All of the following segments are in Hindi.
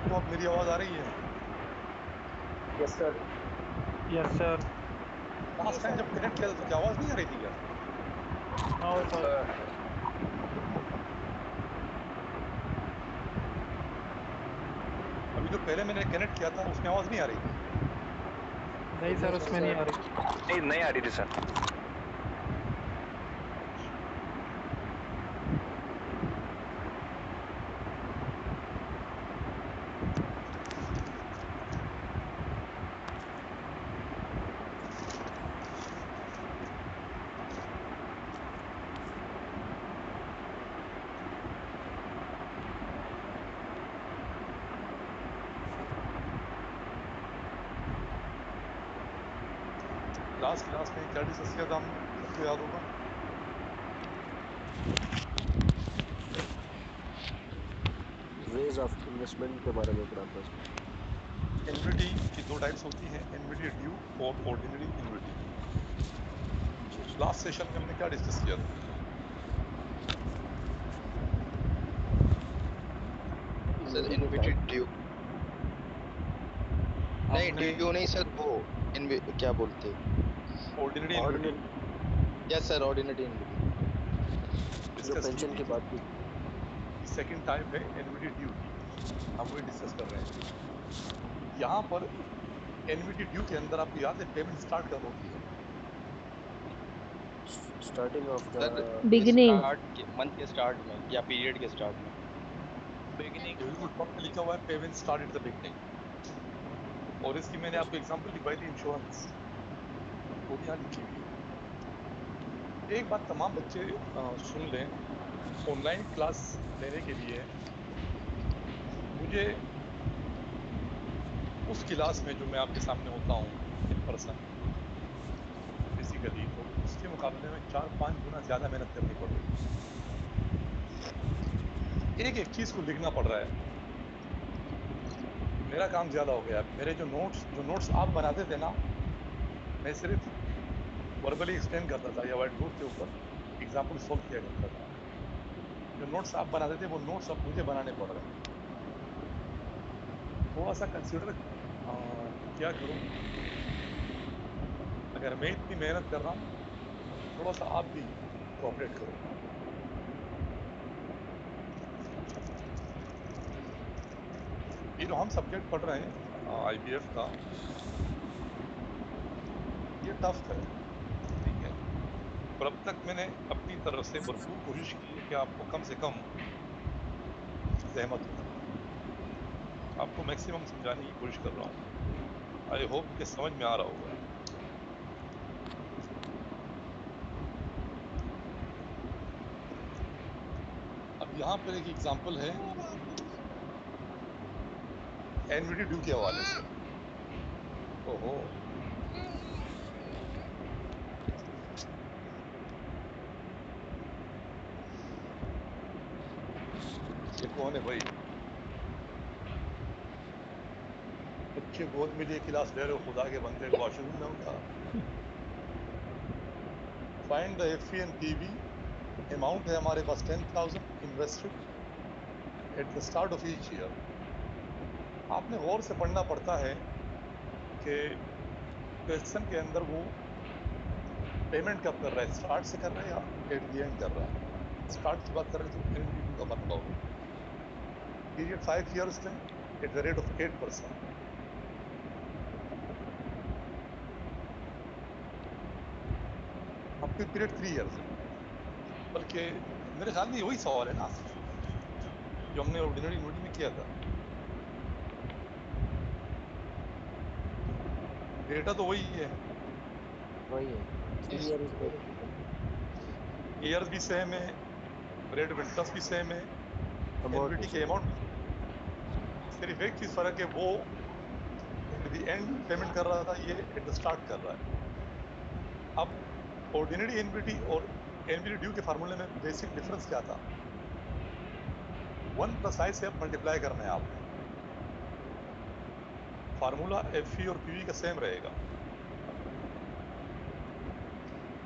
तो अब मेरी आवाज आ रही है? Yes sir. Yes sir. Last time जब कनेक्ट किया था तो क्या आवाज नहीं आ रही थी क्या? No sir. अभी जो पहले मैंने कनेक्ट किया था उसमें आवाज नहीं आ रही थी? नहीं सर, उसमें नहीं आ रही। नहीं आ रही थी सर। लास्ट क्लास में क्या डिस्कस किया था हमने, सबको याद होगा? वेज ऑफ इन्वेस्टमेंट के बारे में पढ़ा था उसमें। एन्युटी की दो टाइप्स होती हैं, एन्युटी ड्यू और ऑर्डिनरी एन्युटी। लास्ट सेशन में हमने क्या डिस्कस किया था? सर एन्युटी ड्यू नहीं, ड्यू नहीं सर, वो क्या बोलते ordinary annuity. Yes sir, ordinary annuity जो पेंशन की बात की। सेकंड टाइप है एन्युटी ड्यू की, हम वही डिस्कस कर रहे हैं। यहाँ पर एन्युटी ड्यू के अंदर आपको याद है पेमेंट स्टार्ट कब होती है? Starting of the beginning, month के स्टार्ट में या पीरियड के स्टार्ट में। बिगिनिंग। बिल्कुल टॉप पे लिखा हुआ है payment start at the beginning. और इसकी मैंने आपको एग्जांपल लिखवाई थी इंश्योरेंस, वो भी यहाँ लिखी हुई है। एक बात तमाम बच्चे सुन लें, ऑनलाइन क्लास लेने के लिए मुझे उस क्लास में जो मैं आपके सामने होता हूँ इन पर्सन फिजिकली, तो उसके मुकाबले में 4-5 गुना ज्यादा मेहनत करनी पड़ रही है। एक एक चीज को लिखना पड़ रहा है। मेरा काम ज्यादा हो गया। मेरे जो नोट्स आप बनाते थे ना, मैं सिर्फ वर्बली एक्सप्लेन करता था या व्हाइट बोर्ड के ऊपर एग्जाम्पल सॉल्व किया करता था। जो नोट्स आप बनाते थे वो नोट्स अब मुझे बनाने पड़ रहे हैं। थोड़ा सा कंसिडर क्या करूं, अगर मैं इतनी मेहनत कर रहा हूं थोड़ा सा आप भी कोऑपरेट करो। ये जो हम सब्जेक्ट पढ़ रहे हैं आईपीएफ का, ये टफ है, ठीक है, पर अब तक मैंने अपनी तरफ से भरपूर कोशिश की है कि आपको कम से कम जहमत हो, आपको मैक्सिमम समझाने की कोशिश कर रहा हूँ। आई होप कि समझ में आ रहा होगा। अब यहाँ पर एक एग्जांपल है एनवीडी ड्यू के हवाले से। ओहो, ये कौन है भाई? बच्चे गोद में लिए क्लास ले रहे हो, खुदा के बंदे, वॉशरूम में उनका। Find the FE and PV. Amount है हमारे पास 10,000 invested at the start of each year. आपने गौर से पढ़ना पड़ता है कि क्वेश्चन के अंदर वो पेमेंट कब कर रहा है, स्टार्ट से कर रहा है या एट द एंड कर रहा है। स्टार्ट की बात करें तो एनवीडी ड्यू का फॉर्मूला होगा पीरियड 5 years में एट द रेट ऑफ 8%। अब की पीरियड 3 years है, बल्कि मेरे ख्याल में वही सवाल है ना जो हमने ऑर्डिनरी एनवीडी में किया था। डेटा तो वही है, ईयर्स भी सेम है, रेट ऑफ इंटरेस्ट भी सेम है, एनवीडी के अमाउंट, सिर्फ एक चीज फर्क है, वो एट द एंड पेमेंट कर रहा था, ये एट द स्टार्ट कर रहा है। अब ऑर्डिनरी एनवीडी और एनवीडी ड्यू के फार्मूले में बेसिक डिफरेंस क्या था? 1 + i से अब मल्टीप्लाई करना है आपने। फार्मूला एफई और पीवी का सेम रहेगा।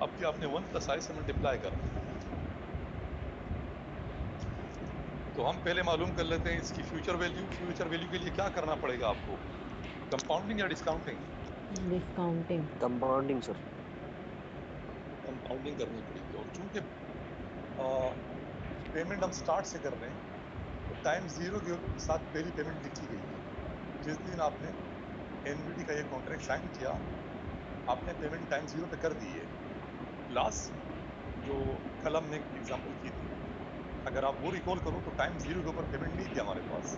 अब क्या आपने 1 + i से मल्टीप्लाई करना है। तो हम पहले मालूम कर लेते हैं इसकी फ्यूचर वैल्यू। फ्यूचर वैल्यू के लिए क्या करना पड़ेगा आपको, कंपाउंडिंग या discounting? Discounting. Compounding sir. Compounding करनी पड़ेगी। और चूंकि पेमेंट हम स्टार्ट से कर रहे हैं तो टाइम जीरो के साथ पहली पेमेंट लिखी गई है। जिस दिन आपने एनवीडी का ये कॉन्ट्रैक्ट साइन किया, आपने पेमेंट टाइम जीरो पे कर दी है। लास्ट जो कल हमने एग्जांपल की थी, अगर आप वो रिकॉल करो तो टाइम जीरो के ऊपर पेमेंट नहीं थी हमारे पास,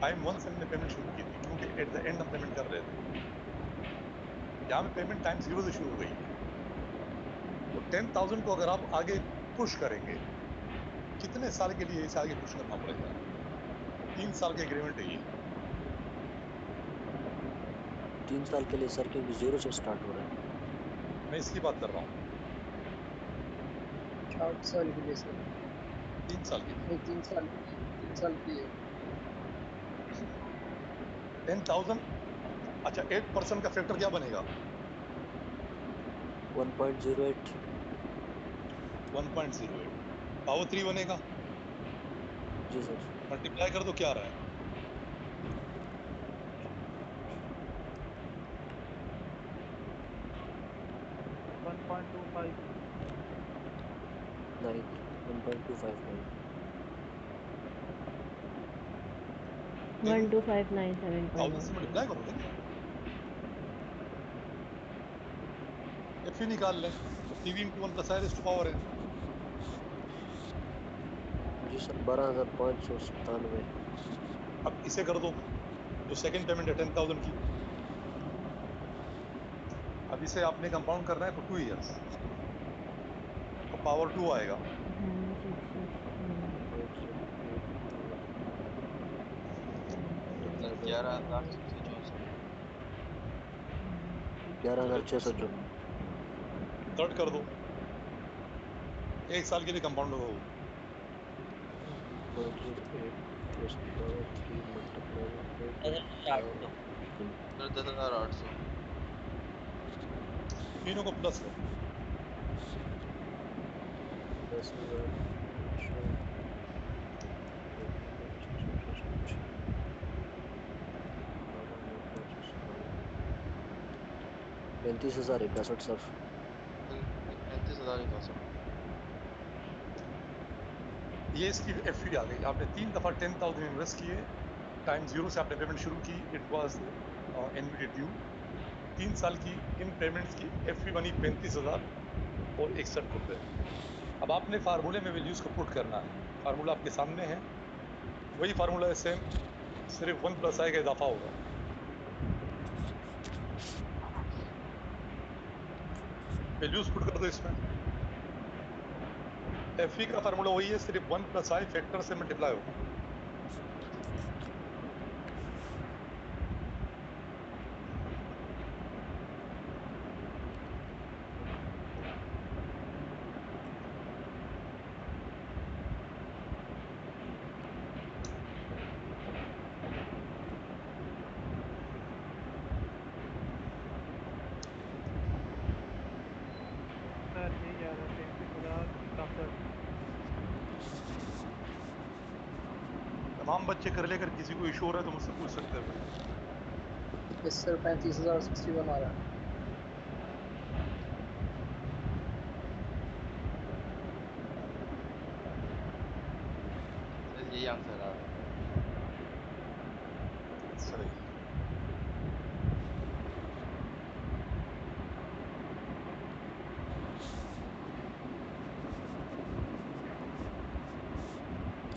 टाइम वन से हमने पेमेंट शुरू की थी, क्योंकि एट द एंड हम पेमेंट कर रहे थे। यहाँ में पेमेंट टाइम जीरो से शुरू हो गई है। तो 10,000 को अगर आप आगे पुश करेंगे, कितने साल के लिए इसे आगे पुश करना पड़ेगा? 3 साल के एग्रीमेंट है ये। 3 साल के लिए सर, क्योंकि 0 से स्टार्ट हो रहा है। मैं इसकी बात कर रहा हूँ। 8 साल के लिए सर। 3 साल के लिए। नहीं 3 साल के लिए। 10,000। अच्छा, 8% का फैक्टर क्या बनेगा? 1.08। 1.08 पावर 3 बनेगा। जी सर। मल्टीप्लाई कर दो, क्या आ रहा है? नाइन 1.259। 12597.9. से मल्टीप्लाई करोगे ना, एफ निकाल लें। TV into 1 plus I to power N. जी सर, 12,597। अब इसे कर दो, जो सेकंड पेमेंट है 10,000 की। अब इसे आपने कंपाउंड करना है फॉर 2 इयर्स, तो पावर 2 आएगा। 11,614। कट कर दो, 1 साल के लिए कंपाउंड होगा वो। 0.08 प्लस पावर 3 मल्टीप्लाई बाय 3। 10,800। तीनों को प्लस करो। 10,800 35,061 सर। 35,061। ये इसकी एफ आ गई। आपने 3 दफा 10,000 इन्वेस्ट किए, टाइम जीरो से आपने पेमेंट शुरू की, इट वाज एनवीडी ड्यू। 3 साल की इन पेमेंट्स की एफ बनी 35,061 रुपए। अब आपने फार्मूले में वैल्यूज को पुट करना है। फार्मूला आपके सामने है, वही फार्मूला है सेम, सिर्फ 1 प्लस आई का इजाफा होगा। वैल्यूज पुट कर दो इसमें। एफ का फार्मूला वही है, सिर्फ 1 प्लस आई फैक्टर से मल्टीप्लाई होगा। सर यही आ रहा है 33,061। तमाम बच्चे कर लेकर, किसी को इशू हो रहा है तो मुझसे पूछ सकते हो। यस सर 35,061 आ रहा है। सर यही आंसर आ रहा है। सही।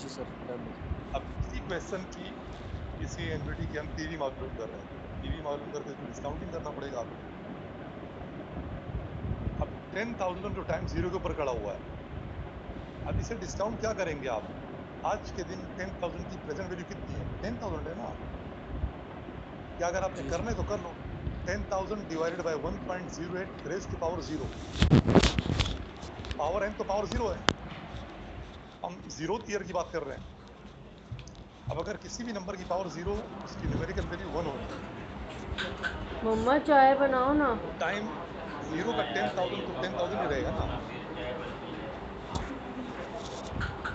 जी सर, डन। अब इसी क्वेश्चन की, इसी एनवीडी की हम पीवी मालूम कर रहे हैं। पीवी मालूम करते तो डिस्काउंटिंग करना पड़ेगा आपको। अब 10,000 जो टाइम जीरो के ऊपर खड़ा हुआ है, अब इसे डिस्काउंट क्या करेंगे आप? आज के दिन 10,000 की प्रेजेंट वैल्यू कितनी है? 10,000 है ना। या अगर आपने जी करना है तो कर लो। 10,000 divided by 1.08 raise to power 0। Power N तो पावर 0 है, हम 0th ईयर की बात कर रहे हैं। अब अगर किसी भी नंबर की पावर 0, उसकी न्यूमेरिकल वैल्यू 1 होती है। मम्मा चाय बनाओ ना। तो टाइम जीरो का 10,000 तो 10,000 ही रहेगा ना।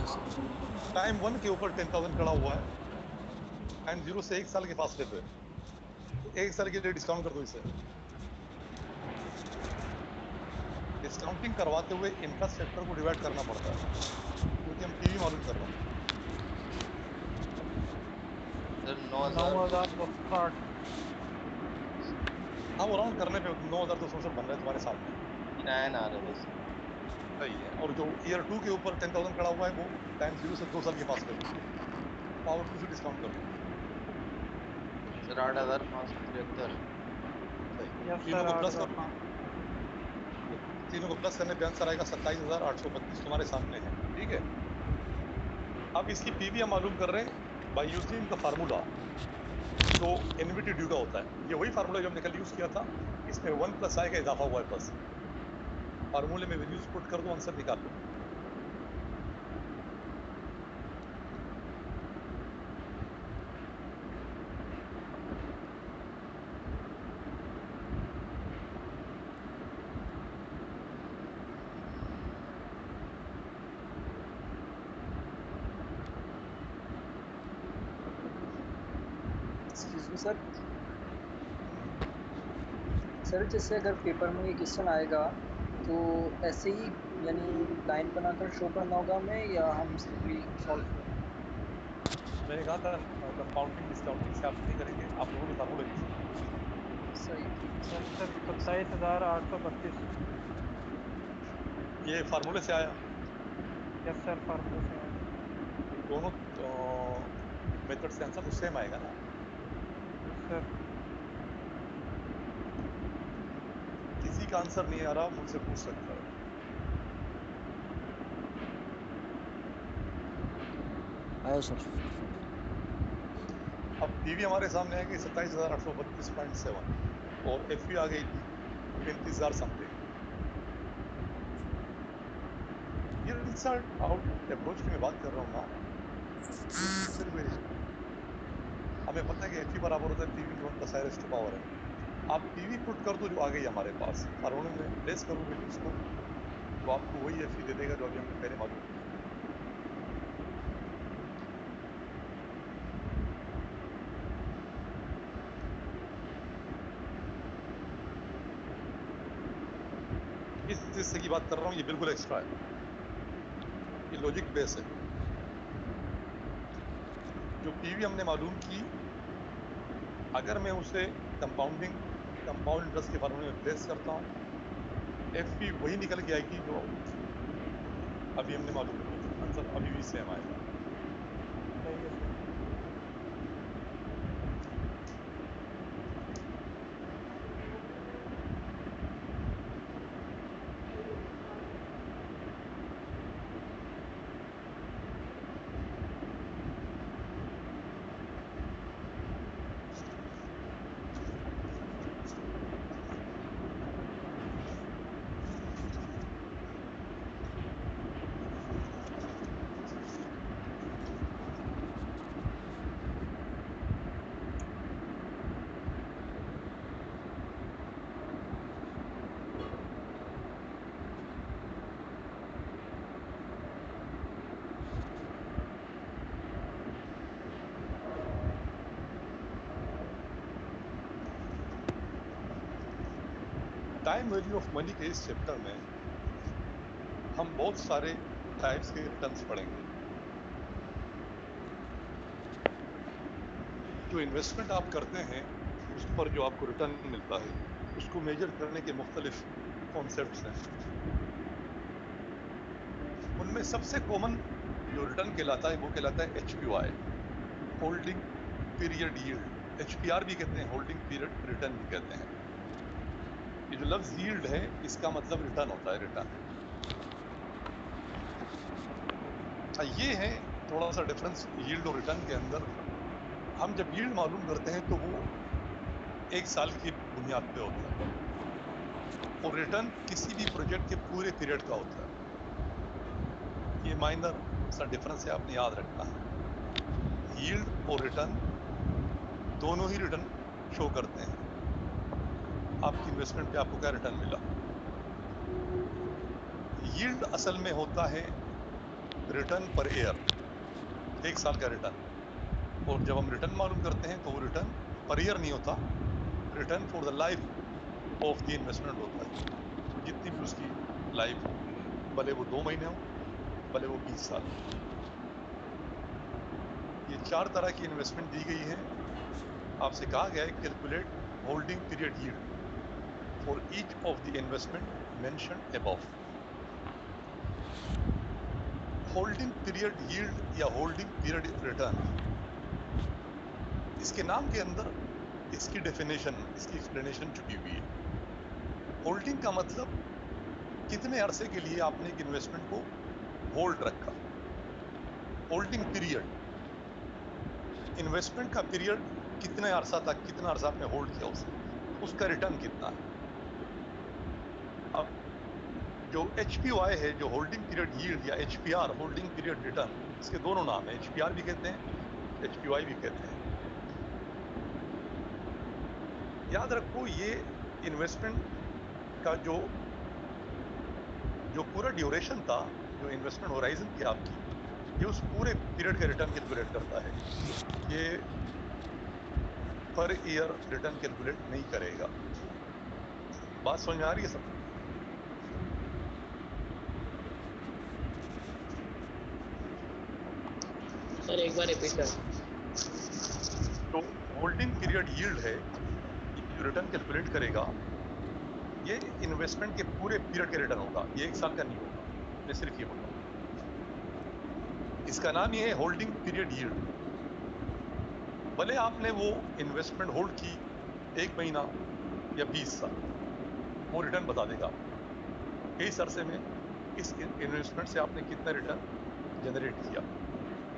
Yes sir. टाइम 1 के ऊपर 10,000 खड़ा हुआ है, टाइम 0 से 1 साल के फासले पे, तो 1 साल के लिए डिस्काउंट कर दो इसे। डिस्काउंटिंग करवाते हुए इंफ्रास्ट्रक्चर को डिवाइड करना पड़ता है, क्योंकि हम पीवी मालूम कर रहे हैं। सर 9,260। हाँ, वो राउंड करने पे 9,260 बन रहा है तुम्हारे सामने। 9 आ रहा है बस। सही है। और जो ईयर 2 के ऊपर 10,000 खड़ा हुआ है, वो टाइम 0 से 2 साल के फासले पे, पावर 2 से डिस्काउंट कर दो। सर 8,573। सही। यस तीनों सर, को प्लस 8,000 करो, तीनों को प्लस करने पे आंसर आएगा 27,832 तुम्हारे सामने है। ठीक है, अब इसकी पीवी हम मालूम कर रहे हैं बाय यूजिंग द फार्मूला जो एनवीटी ड्यू का होता है। ये वही फार्मूला जो हमने कल यूज किया था, इसमें 1 प्लस आई का इजाफा हुआ है प्लस। फार्मूले में वैल्यूज पुट कर दो, आंसर निकाल लो। Excuse me sir. सर जैसे अगर पेपर में ये क्वेश्चन आएगा तो ऐसे ही यानी लाइन बनाकर शो करना होगा हमें, या हम सिंपली सॉल्व करें? मैंने कहा था कंपाउंडिंग डिस्काउंटिंग से आप नहीं करेंगे, आप लोगों ने फार्मूला यूज किया। सही, ठीक है यस सर। सर, 27,832। ये फार्मूले से आया। यस सर, फार्मूले से आया। दोनों मेथड से आंसर तो सेम आएगा ना। Yes sir. किसी का आंसर नहीं आ रहा, मुझसे पूछ सकता है। आया सर। अब पीवी हमारे सामने आएगी 27,832.7 और एफ आ गई 35,000 समथिंग। ये इंसर्ट आउट अप्रोच की मैं बात कर रहा हूँ ना, हमें पता है कि एफ बराबर होता है PV into 1 plus I raise to power है। आप पीवी पुट कर दो जो आ गई हमारे पास, फार्मूले में प्लेस करो वैल्यूज को, तो आपको वही एफ दे देगा जो अभी हमने पहले मालूम किया। इस हिस्से की बात कर रहा हूँ, ये बिल्कुल एक्स्ट्रा है, ये लॉजिक बेस है। जो पीवी हमने मालूम की, अगर मैं उसे कंपाउंड इंटरेस्ट के फार्मूले में प्लेस करता हूँ, एफ पी वही निकल के आएगी जो अभी हमने मालूम की। आंसर अभी भी सेम आएगा। सही है sir. Time value of money के इस चैप्टर में हम बहुत सारे टाइप्स के रिटर्न्स पढ़ेंगे। जो इन्वेस्टमेंट आप करते हैं उस पर जो आपको रिटर्न मिलता है, उसको मेजर करने के मुख्तलिफ कॉन्सेप्ट्स हैं। उनमें सबसे कॉमन जो रिटर्न कहलाता है वो कहलाता है HPY, holding period yield. HPR भी कहते हैं, होल्डिंग पीरियड रिटर्न भी कहते हैं। ये जो लफ्ज यील्ड है, इसका मतलब रिटर्न होता है, रिटर्न। ये है थोड़ा सा डिफरेंस यील्ड और रिटर्न के अंदर। हम जब यील्ड मालूम करते हैं तो वो 1 साल की बुनियाद पे होता है, और रिटर्न किसी भी प्रोजेक्ट के पूरे पीरियड का होता है। ये माइनर सा डिफरेंस है, आपने याद रखना है। यील्ड और रिटर्न दोनों ही रिटर्न शो करते हैं। आपकी इन्वेस्टमेंट पे आपको क्या रिटर्न मिला। यील्ड असल में होता है रिटर्न पर ईयर, 1 साल का रिटर्न। और जब हम रिटर्न मालूम करते हैं तो वो रिटर्न पर ईयर नहीं होता, return for the life of the investment होता है, जितनी भी उसकी लाइफ हो, भले वो 2 महीने हो, भले वो 20 साल हो। ये 4 तरह की इन्वेस्टमेंट दी गई है। आपसे कहा गया है calculate holding period yield for each of the investment mentioned above. Holding period yield या होल्डिंग पीरियड रिटर्न, इसके नाम के अंदर इसकी डेफिनेशन, इसकी एक्सप्लेनेशन छुपी हुई है। होल्डिंग का मतलब कितने अरसे के लिए आपने एक इन्वेस्टमेंट को होल्ड रखा। होल्डिंग पीरियड, इन्वेस्टमेंट का पीरियड कितने अरसा तक, कितना अरसा आपने होल्ड किया उसका रिटर्न कितना है। अब जो HPY है, जो होल्डिंग पीरियड यील्ड या HPR होल्डिंग पीरियड रिटर्न, इसके दोनों नाम है, HPR भी कहते हैं, HPY भी कहते हैं। याद रखो ये इन्वेस्टमेंट का जो पूरा ड्यूरेशन था, जो इन्वेस्टमेंट होराइजन थी आपकी, ये उस पूरे पीरियड का रिटर्न कैलकुलेट करता है। ये पर ईयर रिटर्न कैलकुलेट नहीं करेगा। बात समझ में आ रही है सब? सर एक बार रिपीट कर। तो होल्डिंग पीरियड यील्ड है, जो रिटर्न कैलकुलेट करेगा, ये इन्वेस्टमेंट के पूरे पीरियड का रिटर्न होगा, ये 1 साल का नहीं होगा। मैं सिर्फ ये बोलूँगा, इसका नाम ये है होल्डिंग पीरियड यील्ड। भले आपने वो इन्वेस्टमेंट होल्ड की 1 महीना या 20 साल, वो रिटर्न बता देगा इस अरसे में इस इन्वेस्टमेंट से आपने कितना रिटर्न जनरेट किया।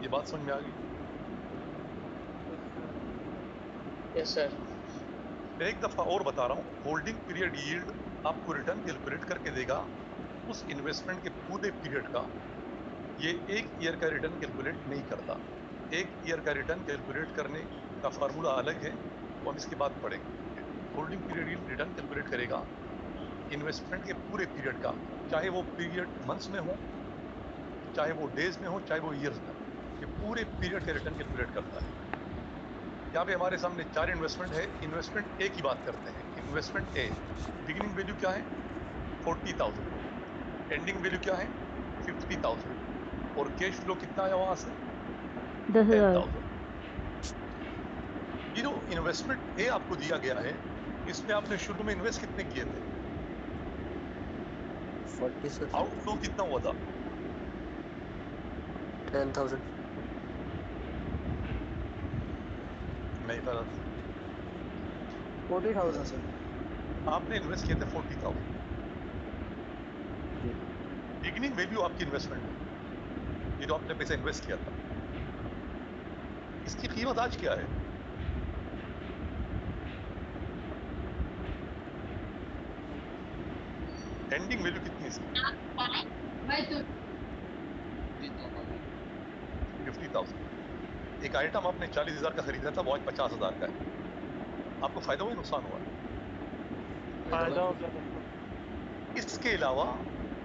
ये बात समझ में आ गई? Yes sir. एक दफा और बता रहा हूँ, होल्डिंग पीरियड यील्ड आपको रिटर्न कैलकुलेट करके देगा उस इन्वेस्टमेंट के पूरे पीरियड का। ये 1 ईयर का रिटर्न कैलकुलेट नहीं करता। 1 ईयर का रिटर्न कैलकुलेट करने का फार्मूला अलग है, वो हम इसके बाद पढ़ेंगे। Holding period yield return calculate करेगा इन्वेस्टमेंट के पूरे पीरियड का, चाहे वो पीरियड मंथ्स में हो, चाहे वो डेज में हो, चाहे वो ईयर्स में हो, ये पूरे पीरियड का रिटर्न कैलकुलेट करता है। यहाँ पे हमारे सामने 4 इन्वेस्टमेंट है। इन्वेस्टमेंट ए की बात करते हैं। इन्वेस्टमेंट ए, बिगिनिंग वैल्यू क्या है? 40,000। एंडिंग वैल्यू क्या है? 50,000। और कैश फ्लो कितना आया वहां से? 10,000। 10,000। ये जो इन्वेस्टमेंट ए आपको दिया गया है, इसमें आपने शुरू में इन्वेस्ट कितने किए थे? 40 सर। आउटफ्लो कितना हुआ था? 10,000। नहीं पता। 40,000 सर। आपने इन्वेस्ट किए थे 40,000। जी। बिगिनिंग वैल्यू आपकी इन्वेस्टमेंट है, ये जो आपने पैसा इन्वेस्ट किया था, इसकी कीमत आज क्या है? एंडिंग वैल्यू कितनी है इसकी? 50,000। एक आइटम आपने 40,000 का खरीदा था, वो आज 50,000 का है। आपको फायदा हुआ या नुकसान हुआ? फायदा हो गया सर। इसके अलावा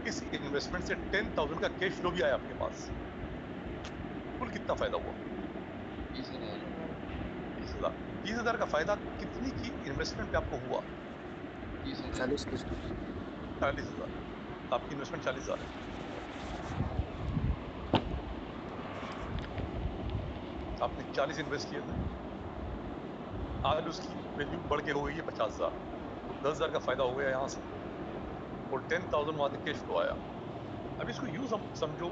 इस इन्वेस्टमेंट से 10,000 का कैश फ्लो भी आया आपके पास। कुल कितना फायदा हुआ? 20,000। 20,000 का फायदा कितनी की इन्वेस्टमेंट पे आपको हुआ? 40 की सर। 40,000। आपकी इन्वेस्टमेंट 40,000 है। आपने 40 इन्वेस्ट किए थे, आज उसकी वैल्यू बढ़ के हो गई है 50,000। तो 10,000 का फायदा हो गया यहाँ से, और 10,000 वहां से कैश फ्लो आया। अब इसको यूं समझो,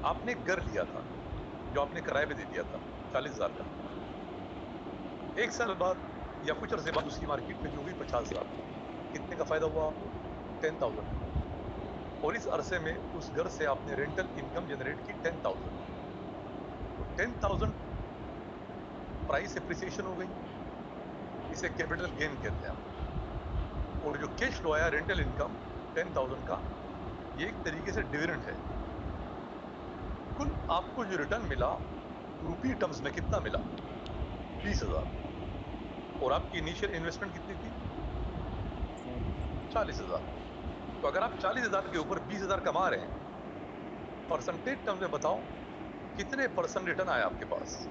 आपने एक घर लिया था जो आपने किराए पे दे दिया था 40,000 का। 1 साल बाद या कुछ अरसे बाद उसकी मार्केट वैल्यू हुई 50,000। कितने का फायदा हुआ आपको? 10,000। और इस अरसे में उस घर से आपने रेंटल इनकम जनरेट की 10,000। तो 10,000 प्राइस एप्रिसिएशन हो गई, इसे कैपिटल गेन कहते हैं। और जो कैश फ्लो आया रेंटल इनकम 10,000 का, ये एक तरीके से डिविडेंड है। कुल आपको जो रिटर्न मिला रुपी टर्म्स में कितना मिला? 20,000। और आपकी इनिशियल इन्वेस्टमेंट कितनी थी? 40,000। तो अगर आप 40,000 के ऊपर 20,000 कमा रहे हैं, परसेंटेज टर्म्स में बताओ कितने परसेंट रिटर्न आया आपके पास?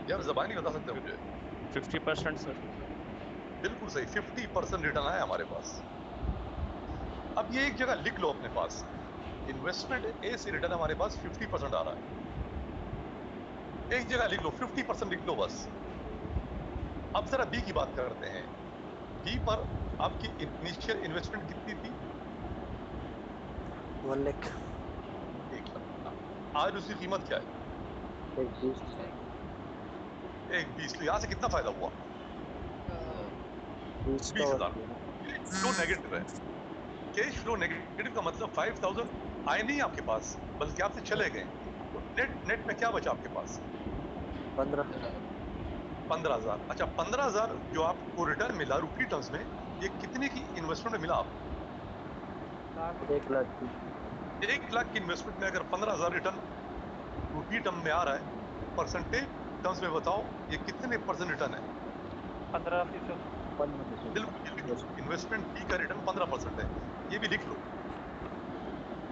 यार जबानी बता सकते हो मुझे? 50% सर। बिल्कुल सही, 50% रिटर्न आया हमारे पास। अब ये एक जगह लिख लो अपने पास, इन्वेस्टमेंट ए से रिटर्न हमारे पास 50% आ रहा है। एक जगह लिख लो, 50% लिख लो बस। अब जरा बी की बात करते हैं। बी पर आपकी इनिशियल इन्वेस्टमेंट कितनी थी? 1 लाख। 1 लाख। आज उसकी कीमत क्या है? 1.20। 1.20। तो यहाँ से कितना फायदा हुआ? 20 का 20,000। फ्लो नेगेटिव है। कैश फ्लो नेगेटिव का मतलब 5,000 आए नहीं आपके पास, बल्कि आपसे चले गए। तो नेट में क्या बचा आपके पास? 15,000। अच्छा, 15,000 जो आपको रिटर्न मिला रुपी टर्म्स में, ये कितने की इन्वेस्टमेंट में मिला आपको? 1 लाख की। 1 लाख की इन्वेस्टमेंट में अगर 15,000 रिटर्न रुपी टर्म में आ रहा है, परसेंटेज टर्म्स में बताओ ये कितने परसेंट रिटर्न है? 15%। 15%। बिल्कुल, इन्वेस्टमेंट बी का रिटर्न 15% है। ये भी लिख लो।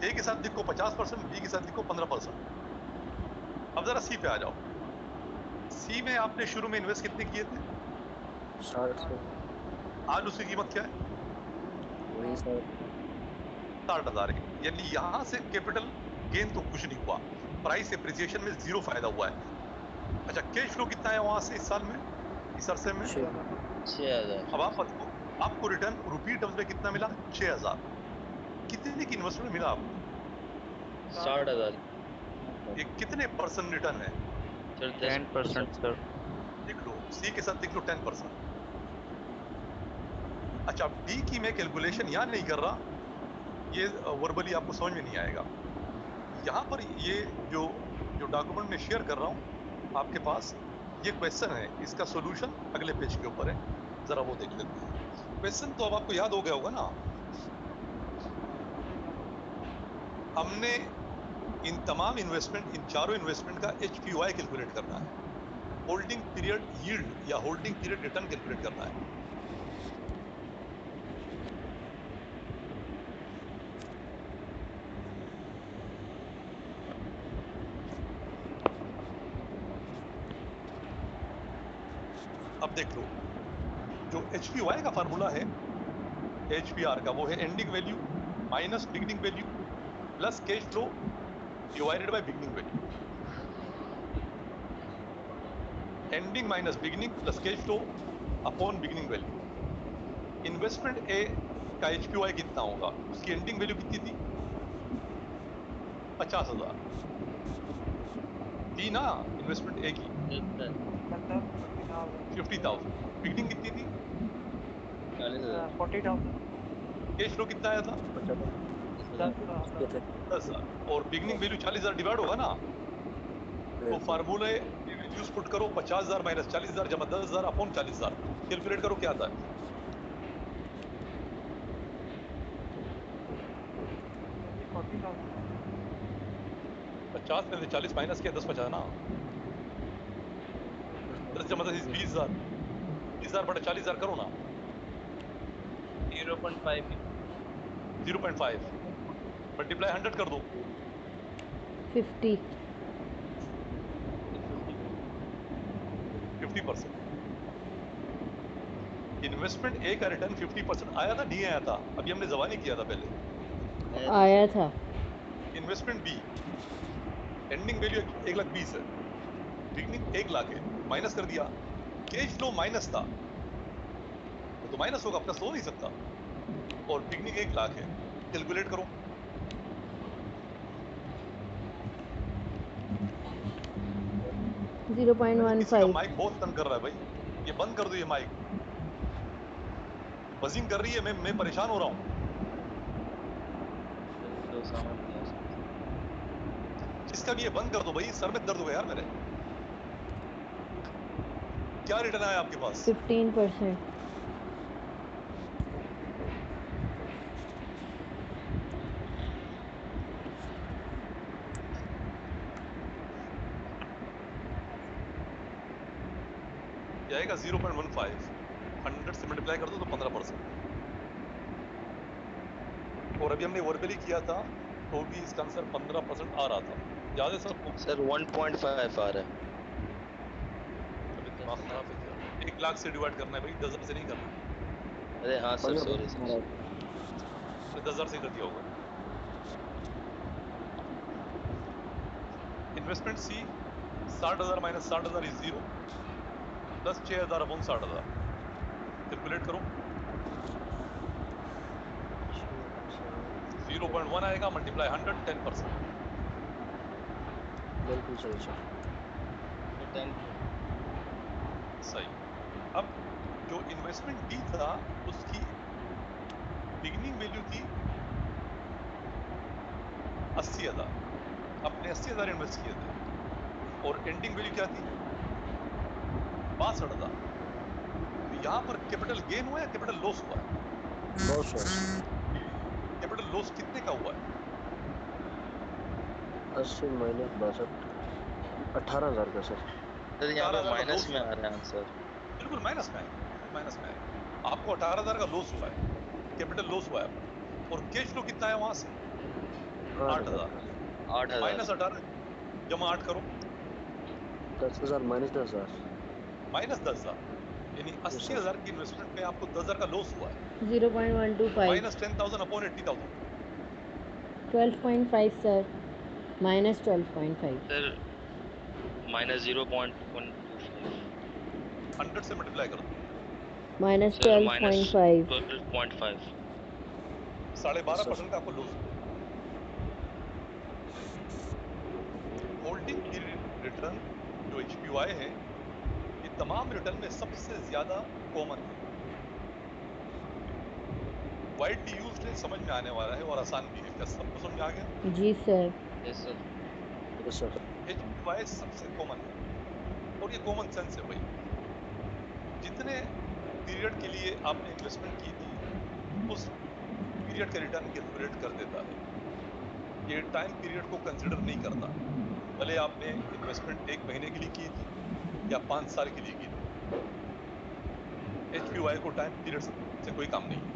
ए के साथ लिखो 50%, बी के साथ लिखो 15%। अब जरा सी पे आ जाओ। सी में आपने शुरू में इन्वेस्ट कितने किए थे? 60। आज उसकी कीमत क्या है? वही 60। 60,000। यानी यहां से कैपिटल गेन तो कुछ नहीं हुआ, प्राइस एप्रिसिएशन में 0 फायदा हुआ है। अच्छा, कैश फ्लो कितना है वहां से इस साल में, इस अरसे में? 6,000। अब आप बताओ, आपको रिटर्न रुपी टर्म्स में कितना मिला? 6,000। कितने की इन्वेस्टमेंट मिला आपको? 60,000। ये कितने परसेंट रिटर्न है? Sir 10% sir. लिख लो, सी के साथ लिख लो 10%। अच्छा, डी की मैं कैलकुलेशन यहां नहीं कर रहा, ये वर्बली आपको समझ में नहीं आएगा। यहाँ पर ये जो जो डॉक्यूमेंट में शेयर कर रहा हूँ आपके पास, ये क्वेश्चन है, इसका सॉल्यूशन अगले पेज के ऊपर है, जरा वो देख लेते हैं। क्वेश्चन तो अब आपको याद हो गया होगा ना। हमने इन तमाम इन्वेस्टमेंट, इन चारों इन्वेस्टमेंट का HPOI कैलकुलेट करना है, होल्डिंग पीरियड यील्ड या होल्डिंग पीरियड रिटर्न कैलकुलेट करना है। अब देख लो, जो HPOI का फार्मूला है HPR का, वो है ending value minus beginning value plus cash flow divided by beginning value. Ending minus beginning plus cash flow upon beginning value. Investment A का HPOI कितना होगा? उसकी एंडिंग वैल्यू कितनी थी? 50,000 थी ना इन्वेस्टमेंट ए की? 50,000। बिगिनिंग कितनी थी? 40,000। कैश फ्लो कितना आया था? 50,000 थे। 10,000। और बिगिनिंग वैल्यू 40,000 डिवाइड होगा ना, तो फार्मूले यूज पुट करो, 50,000 माइनस 40,000 जमा 10,000 अपॉन 40,000, कैलकुलेट करो क्या आता है। 50 में से 40 माइनस किया, 10 बचा ना। 10 जमा 10 20,000, 20,000 बटा 40,000 करो ना। 0.5 मल्टीप्लाई 100 कर दो। 50। 50%। इन्वेस्टमेंट ए का रिटर्न 50% आया था, नहीं आया था? अभी हमने जबानी किया था पहले। आया था। इन्वेस्टमेंट बी, एंडिंग वैल्यू 1,20,000 है, बिगिनिंग 1 लाख है, माइनस कर दिया। कैश फ्लो माइनस था, वो तो माइनस होगा, प्लस हो नहीं सकता। और बिगिनिंग 1 लाख है, कैलकुलेट करो। किसी का 0.15। माइक बहुत तंग कर रहा है भाई, ये बंद कर दो, ये माइक बजिंग कर रही है, मैं परेशान हो रहा हूँ। जिसका भी ये बंद कर दो भाई, सर में दर्द हो गया यार मेरे। क्या रिटर्न आया आपके पास? 15%। ये आएगा 0.15। 100 से मल्टीप्लाई कर दो तो 15%। और अभी हमने वर्बली किया था तो भी इसका आंसर 15% आ रहा था। याद है सबको? सर 1.5 आ रहा है। अभी दिमाग खराब है क्या? 1 लाख से डिवाइड करना है भाई, 10,000 से नहीं करना है। अरे हाँ सर, बढ़िया सॉरी बढ़िया सर। तो 10,000 से कर दिया होगा। Investment see, 60,000 minus 60,000 is 0, plus 6,000 upon 60,000। Calculate करो। 0.1 आएगा, मल्टीप्लाई 100, 10%। बिल्कुल सही सर। 10। सही। अब जो इन्वेस्टमेंट डी था उसकी बिगिनिंग वैल्यू थी 80,000। आपने 80,000 इन्वेस्ट किए थे और एंडिंग वैल्यू क्या थी? 62,000। तो यहां पर कैपिटल गेन हुआ है, कैपिटल लॉस हुआ है? बहुत सर। कैपिटल लॉस कितने का हुआ है? 80 माइनस 62, 18,000 का सर। सर यहाँ पे 18,000 का माइनस लॉस में हुआ आ है। रहा है आंसर। बिल्कुल माइनस में आएगा, माइनस में आएगा। आपको 18,000 का लॉस हुआ है, कैपिटल लॉस हुआ है आपका, और कैश फ्लो कितना है वहां से? 8,000 8,000। का। 8,000। माइनस 18 जमा 8 करो, 10,000 माइनस 10,000। माइनस 10,000, यानी जी सर। 80,000 की इन्वेस्टमेंट में आपको 10,000 का लॉस हुआ है। 0.125. Minus 10,000 upon 80,000, 12.5 sir. Minus 12.5. Sir minus 0.125। 100 से मल्टीप्लाई कर दो। Minus sir minus 12.5. 12.5। 12.5% का आपको लॉस हुआ। होल्डिंग पीरियड रिटर्न जो HPY है, ये तमाम रिटर्न में सबसे ज्यादा कॉमन है, वाइडली यूज्ड है, समझ में आने वाला है और आसान भी है। क्या सबको समझ में आ गया? जी sir. Yes sir. Yes sir. HPY सबसे कॉमन है और ये कॉमन सेंस है भाई। जितने पीरियड के लिए आपने इन्वेस्टमेंट की थी उस पीरियड का रिटर्न कैलकुलेट कर देता है। ये टाइम पीरियड को कंसिडर नहीं करता, भले आपने इन्वेस्टमेंट 1 महीने के लिए की थी या 5 साल के लिए की थी। HPY को टाइम पीरियड से कोई काम नहीं है।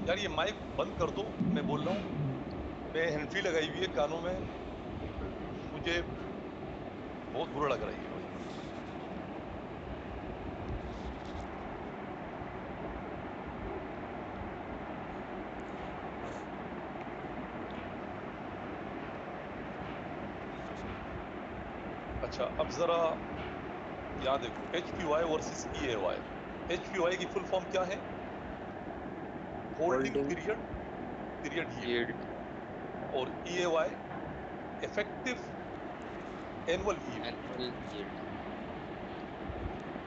यार ये माइक बंद कर दो, मैं बोल रहा हूँ। मैं हैंडफ्री लगाई हुई है कानों में, मुझे बहुत बुरा लग रहा है ये भाई। अच्छा अब जरा यहाँ देखो, HPY वर्सेस EAY। HPY की फुल फॉर्म क्या है? Holding holding period, period yield. Yield. और EAY effective annual yield. Annual yield.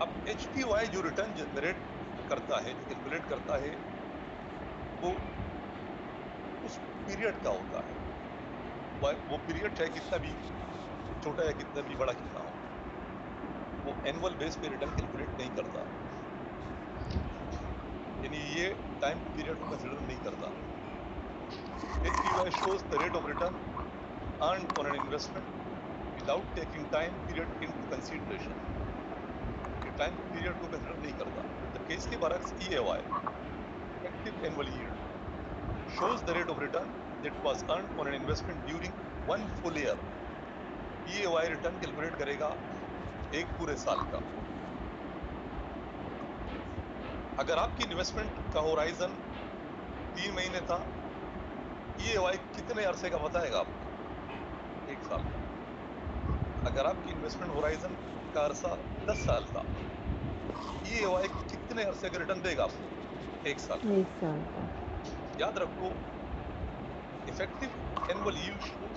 अब HPY जो रिटर्न जनरेट करता है, जो कैलकुलेट करता है, वो उस पीरियड का होता है। वो पीरियड चाहे कितना भी छोटा या कितना भी बड़ा क्यों ना हो, वो एनुअल बेस पे रिटर्न कैलकुलेट नहीं करता, यानी ये टाइम पीरियड को कंसिडर नहीं करता। HPY shows the rate of return earned on an investment without taking time period into consideration. ये टाइम पीरियड को कंसिडर नहीं करता, जबकि इसके बरक्स EAY effective annual yield shows the rate of return that was earned on an investment during 1 full year. EAY return calculate करेगा एक पूरे साल का। अगर आपकी इन्वेस्टमेंट का होराइजन 3 महीने था, EAY कितने अरसे का बताएगा आपको? 1 साल का। अगर आपकी इन्वेस्टमेंट होराइजन का अरसा 10 साल था, EAY कितने अरसे का रिटर्न देगा आपको? 1 साल का। 1 साल का. याद रखो, effective annual yield shows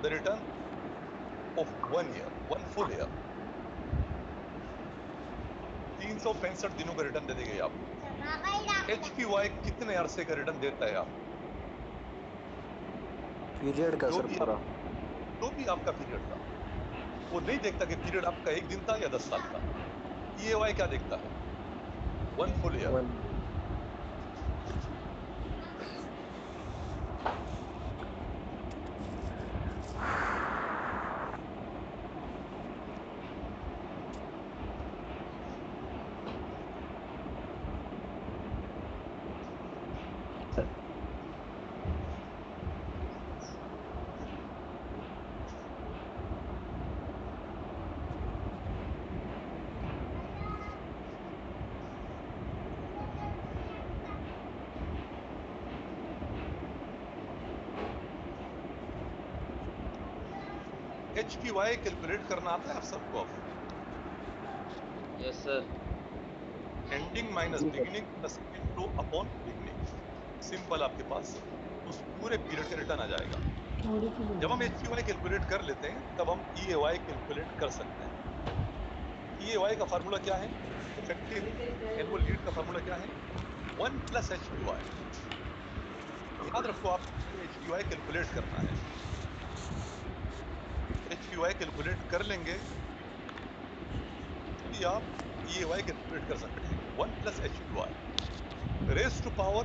the return of 1 year, 1 full year. 365 दिनों का रिटर्न दे देगी आपको। HPY कितने अरसे का रिटर्न देता है आपको? पीरियड का जो सर पूरा। भी आपका पीरियड था, वो नहीं देखता कि पीरियड आपका 1 दिन था या 10 साल था। EAY क्या देखता है? 1 फुल ईयर। 1। HQI कैलकुलेट करना आता है आप सबको? अब yes sir. Ending minus beginning plus into upon beginning, simple आपके पास उस पूरे पीरियड का रिटर्न आ जाएगा। जब हम HQI कैलकुलेट कर लेते हैं तब हम EAY कैलकुलेट कर सकते हैं। EAY का फार्मूला क्या है? इफेक्टिव एनुअल लीड का फार्मूला क्या है? 1 प्लस HQI। याद रखो आपको HQI कैलकुलेट करना है। HQI कैलकुलेट कर लेंगे कि आप EAY कैलकुलेट कर सकते हैं। 1 plus HQI raise to power,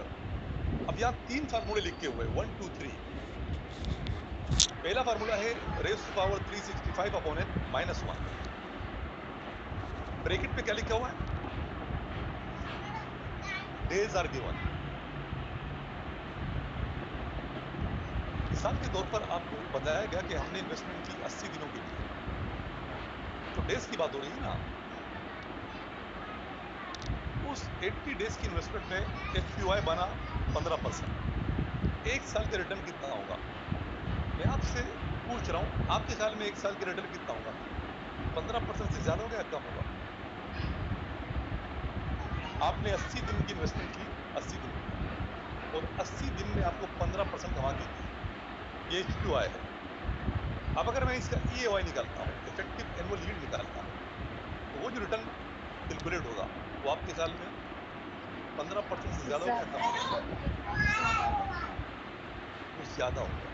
अब यहाँ 3 फार्मूले लिखे हुए 1 2 3। पहला फार्मूला है raise to power 365 upon n minus 1। Bracket में क्या लिखा हुआ है? Days are given. मिसाल के तौर पर आपको बताया गया कि हमने इन्वेस्टमेंट की 80 दिनों के लिए, तो डेज की बात हो रही है ना। उस 80 डेज की इन्वेस्टमेंट में HQI बना 15%। एक साल का रिटर्न कितना होगा? मैं आपसे पूछ रहा हूं, आपके ख्याल में एक साल का रिटर्न कितना होगा? 15% से ज्यादा होगा या कम होगा? आपने 80 दिन की इन्वेस्टमेंट की, 80 दिन की, और 80 दिन में आपको 15% कमा के दी, ये HQI है। अब अगर मैं इसका EAY निकालता हूं, इफेक्टिव एनुअल यील्ड निकालता हूं, तो वो जो रिटर्न कैलकुलेट होगा वो आपके ख्याल में 15% से ज्यादा होगा या कम होगा? वो ज्यादा होगा,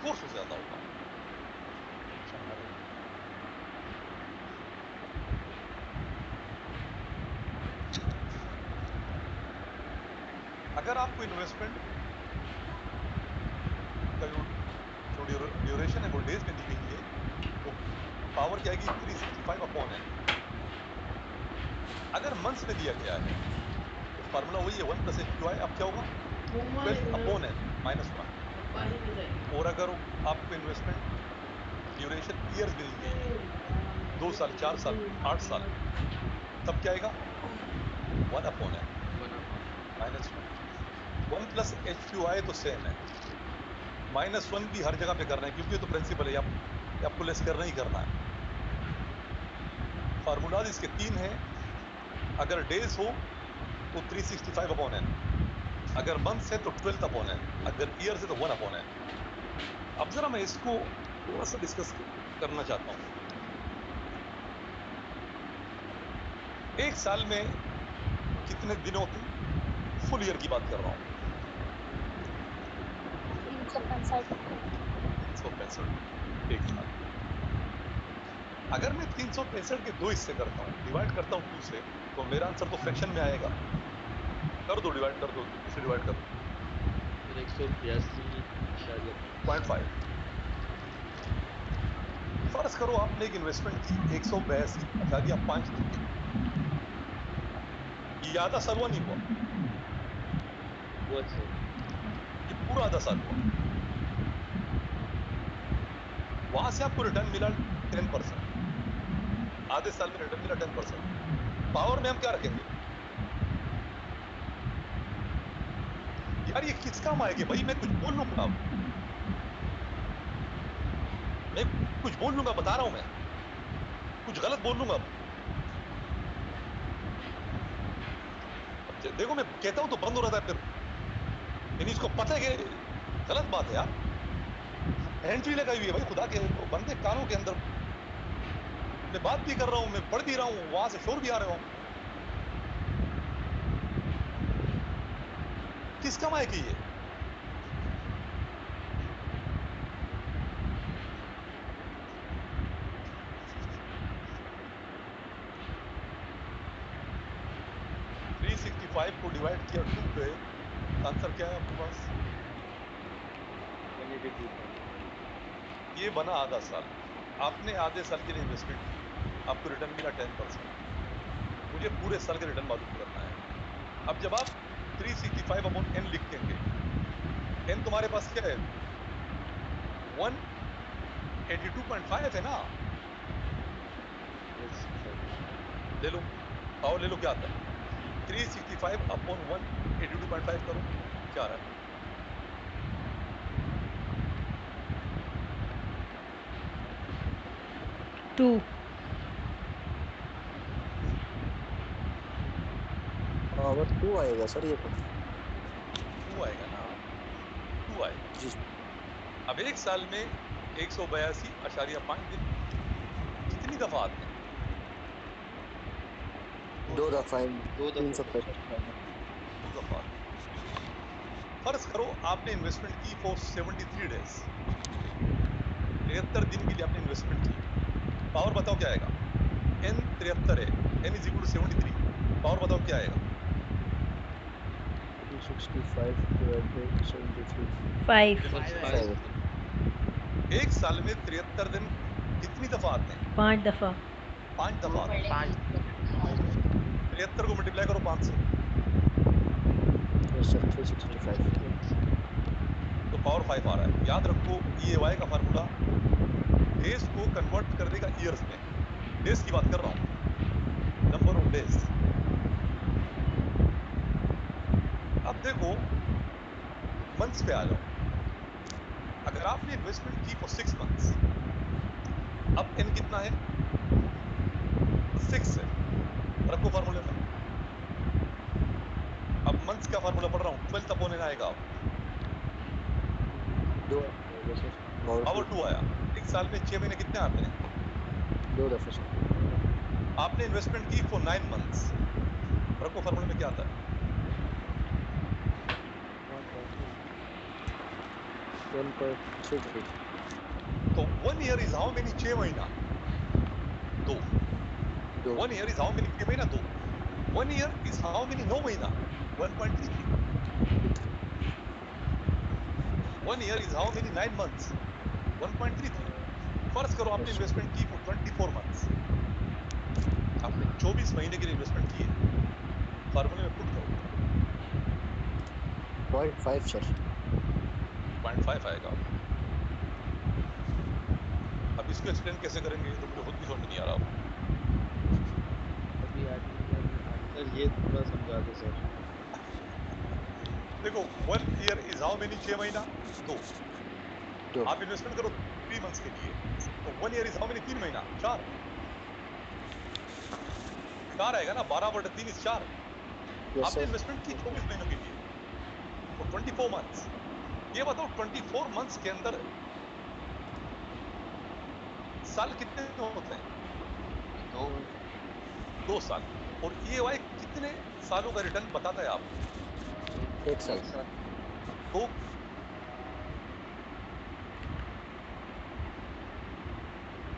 कोर्स वो ज्यादा होगा। अगर आपको इन्वेस्टमेंट का जो ड्यूरेशन है वो डेज में दी गई है, तो पावर क्या आएगी? 365 अपॉन n। अगर मंथ्स में दिया गया है तो फार्मूला वही है 1 प्लस HQI। अब क्या होगा? 12 अपॉन n माइनस 1। और अगर आपको इन्वेस्टमेंट ड्यूरेशन ईयर्स में दी गई है, 2 साल, 4 साल, 8 साल, तब क्या आएगा? 1 upon n minus 1 plus HQI तो सेम है, माइनस 1 भी हर जगह पे करना है क्योंकि ये तो प्रिंसिपल है, आपको लेस करना ही करना है। फार्मूलाज इसके 3 हैं। अगर डेज हो तो 365 अपॉन n, अगर मंथ्स है तो 12 अपॉन n, अगर ईयर्स है तो 1 अपॉन n। अब जरा मैं इसको थोड़ा सा डिस्कस करना चाहता हूं। एक साल में कितने दिन होते हैं? फुल ईयर की बात कर रहा हूं। 365 एक साल। अगर मैं 365 के 2 हिस्से करता हूं, डिवाइड करता हूं 2 से, तो मेरा आंसर तो फ्रैक्शन में आएगा। कर दो, डिवाइड कर दो, 2 से डिवाइड कर दो। 182.5। फर्ज करो आपने एक इन्वेस्टमेंट की 182.5 दिन के लिए। ये आधा साल हुआ नहीं हुआ? ये पूरा आधा साल हुआ। वहां से आपको रिटर्न मिला 10%, आधे साल में रिटर्न मिला 10%। पावर में हम क्या रखेंगे? यार ये किस काम आएगी भाई? मैं कुछ बोल लूंगा, मैं कुछ बोल लूंगा, बता रहा हूं मैं कुछ गलत बोल लूंगा। देखो मैं कहता हूं तो बंद हो रहा था फिर, यानी इसको पता है कि गलत बात है यार। एंट्री लगाई हुई है भाई, खुदा के बंदे कानों के अंदर। मैं बात भी कर रहा हूं, मैं पढ़ भी रहा हूं, वहां से शोर भी आ रहे हो। किस काम आएगी ये? को डिवाइड किया 2 पे, आंसर क्या है आपके पास? ये बना आधा साल। आपने आधे साल के लिए इन्वेस्टमेंट की, आपको रिटर्न मिला 10%। मुझे पूरे साल का रिटर्न मालूम करना है। अब जब आप 365 अपॉन n लिखेंगे, n तुम्हारे पास क्या है? 182.5 है ना? ले लो, आओ ले लो, क्या आता है? 365 अपॉन 182.5 करो, क्या आ रहा है? 2 पावर 2 आएगा सर ये तो। 2 आएगा ना, 2 आएगा। जी अब एक साल में 182.5 दिन कितनी दफा आते हैं? 2 दफा दो दफा 365 2 दफा आते हैं। फर्ज करो आपने इन्वेस्टमेंट की फॉर 73 डेज, 73 दिन के लिए आपने इन्वेस्टमेंट की। पावर बताओ क्या आएगा? n 73 है, n is equal to 73। Power बताओ क्या आएगा? 365 divided by 73 5 5 एक साल में 73 दिन कितनी दफा आते हैं? 5 दफ़ा 5 दफा आते हैं। 73 को मल्टीप्लाई करो 5 से, yes sir 365 तो पावर 5 आ रहा है। याद रखो EAY का फार्मूला डेज को कन्वर्ट कर देगा ईयर्स में। डेज की बात कर रहा हूँ, नंबर ऑफ डेज। अब देखो मंथ्स पे आ जाओ। अगर आपने इन्वेस्टमेंट की फॉर 6 मंथ्स, अब n कितना है? 6 है, रखो फार्मूले में। अब मंथ्स का फार्मूला पढ़ रहा हूँ, 12 अपॉन n आएगा। 2 आएगा सर पावर 2 आया। एक साल में 6 महीने कितने आते हैं? 2 दफा सर आपने इन्वेस्टमेंट की फॉर 9 मंथ्स, रखो फार्मूले में क्या आता है? 1.33 तो 1 ईयर इज हाउ मेनी? 6 महीना। 2। 2 1 ईयर इज हाउ मेनी? 6 महीना 2। 1 ईयर इज हाउ मेनी? 9 महीना 1.33। 1 year is how many? 9 months 1.33। फर्ज करो आपने Yes. इन्वेस्टमेंट की फॉर 24 मंथ्स, आपने 24 महीने के लिए इन्वेस्टमेंट की है। फार्मूले में पुट करो, 0.5 सर 0.5 आएगा। अब इसको एक्सप्लेन कैसे करेंगे तो मुझे खुद भी समझ नहीं आ रहा। सर ये थोड़ा समझा दो सर। देखो 1 ईयर इज हाउ मेनी? 6 महीना 2। 2 आप इन्वेस्टमेंट करो 3 मंथ्स के लिए, तो 1 ईयर इज हाउ मेनी? 3 महीना 4। 4 आएगा ना, 12/3 इज 4। यस आपने सर इन्वेस्टमेंट की 24 महीनों के लिए तो 24 मंथ्स। ये बताओ 24 मंथ्स के अंदर साल कितने होते हैं? 2 साल। और EAY कितने सालों का रिटर्न बताता है आपको? 1 साल तो